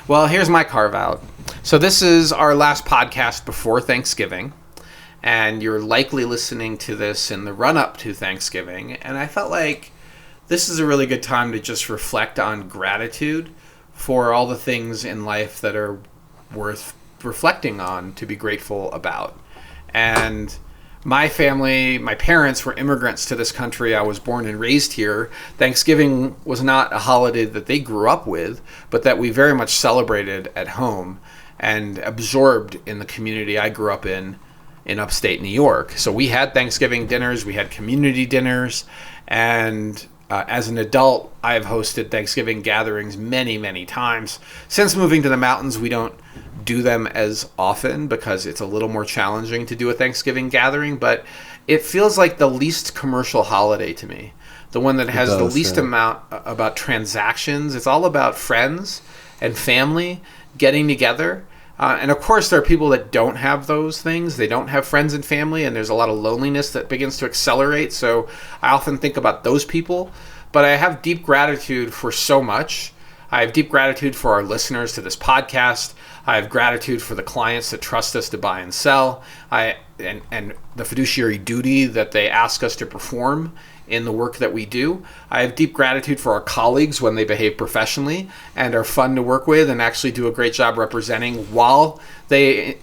Well, here's my carve out. So this is our last podcast before Thanksgiving, and you're likely listening to this in the run-up to Thanksgiving, and I felt like this is a really good time to just reflect on gratitude for all the things in life that are worth reflecting on, to be grateful about. And my family, my parents were immigrants to this country. I was born and raised here. Thanksgiving was not a holiday that they grew up with, but that we very much celebrated at home and absorbed in the community I grew up in upstate New York. So we had Thanksgiving dinners, we had community dinners, and as an adult, I've hosted Thanksgiving gatherings many, many times. Since moving to the mountains, we don't do them as often because it's a little more challenging to do a Thanksgiving gathering, but it feels like the least commercial holiday to me. The one that has the least amount about transactions. It's all about friends and family getting together. And of course, there are people that don't have those things. They don't have friends and family, and there's a lot of loneliness that begins to accelerate. So I often think about those people. But I have deep gratitude for so much. I have deep gratitude for our listeners to this podcast. I have gratitude for the clients that trust us to buy and sell, and the fiduciary duty that they ask us to perform in the work that we do. I have deep gratitude for our colleagues when they behave professionally and are fun to work with and actually do a great job representing while they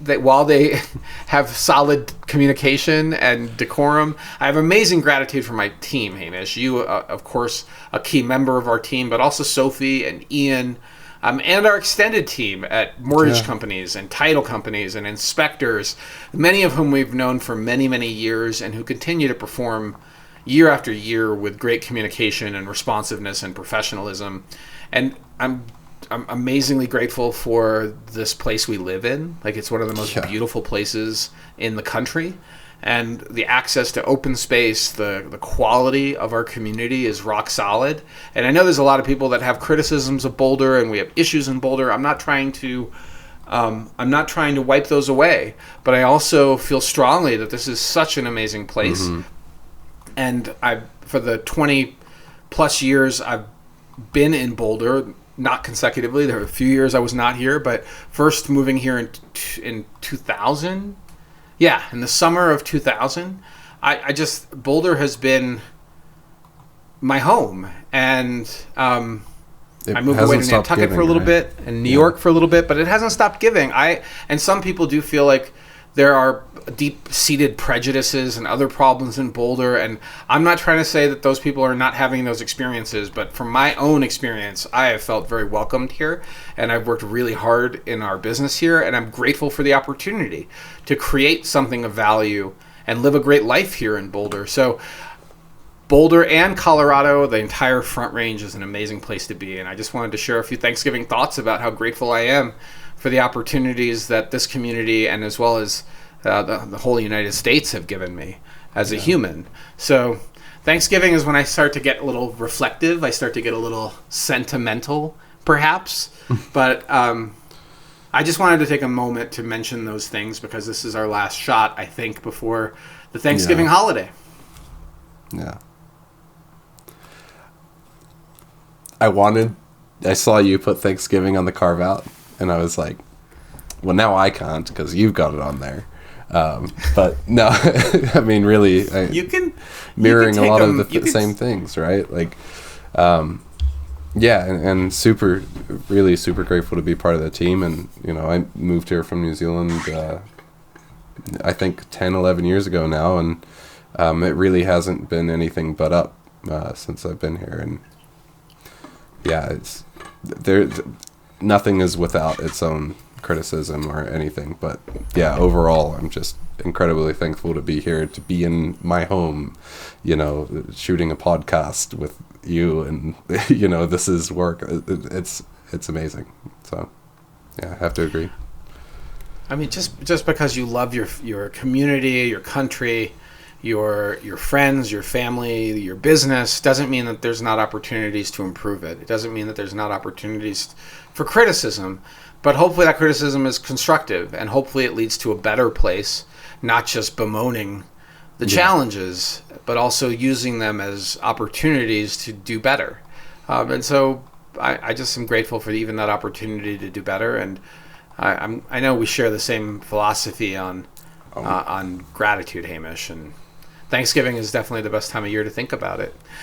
have solid communication and decorum. I have amazing gratitude for my team, Hamish. You, of course, a key member of our team, but also Sophie and Ian, and our extended team at mortgage companies and title companies and inspectors, many of whom we've known for many, many years and who continue to perform year after year with great communication and responsiveness and professionalism. And I'm amazingly grateful for this place we live in. Like, it's one of the most beautiful places in the country. And the access to open space, the quality of our community is rock solid. And I know there's a lot of people that have criticisms of Boulder, and we have issues in Boulder. I'm not trying to wipe those away, but I also feel strongly that this is such an amazing place. Mm-hmm. And for the 20 plus years I've been in Boulder, not consecutively, there were a few years I was not here, but first moving here in 2000, in the summer of 2000, Boulder has been my home. And I moved away to Nantucket for a little bit and New York for a little bit, but it hasn't stopped giving. And some people do feel like there are deep-seated prejudices and other problems in Boulder, and I'm not trying to say that those people are not having those experiences, but from my own experience, I have felt very welcomed here, and I've worked really hard in our business here, and I'm grateful for the opportunity to create something of value and live a great life here in Boulder. So Boulder and Colorado, the entire Front Range, is an amazing place to be, and I just wanted to share a few Thanksgiving thoughts about how grateful I am for the opportunities that this community and as well as the whole United States have given me as a human. So Thanksgiving is when I start to get a little reflective. I start to get a little sentimental, perhaps. But I just wanted to take a moment to mention those things because this is our last shot, I think, before the Thanksgiving holiday. Yeah. I saw you put Thanksgiving on the carve out, and I was like, well, now I can't because you've got it on there. But no, I mean, really, mirroring a lot of the same things, right? Like, and really super grateful to be part of the team. And, I moved here from New Zealand, I think 10, 11 years ago now. And, it really hasn't been anything but up, since I've been here. And nothing is without its own criticism or anything, but overall I'm just incredibly thankful to be here, to be in my home, shooting a podcast with you, and this is work. It's amazing. So I have to agree. I mean, just because you love your community, your country, your friends, your family, your business, doesn't mean that there's not opportunities to improve it. It doesn't mean that there's not opportunities for criticism. But hopefully that criticism is constructive, and hopefully it leads to a better place, not just bemoaning the challenges, but also using them as opportunities to do better. And so I just am grateful for even that opportunity to do better, and I know we share the same philosophy on gratitude, Hamish, and Thanksgiving is definitely the best time of year to think about it.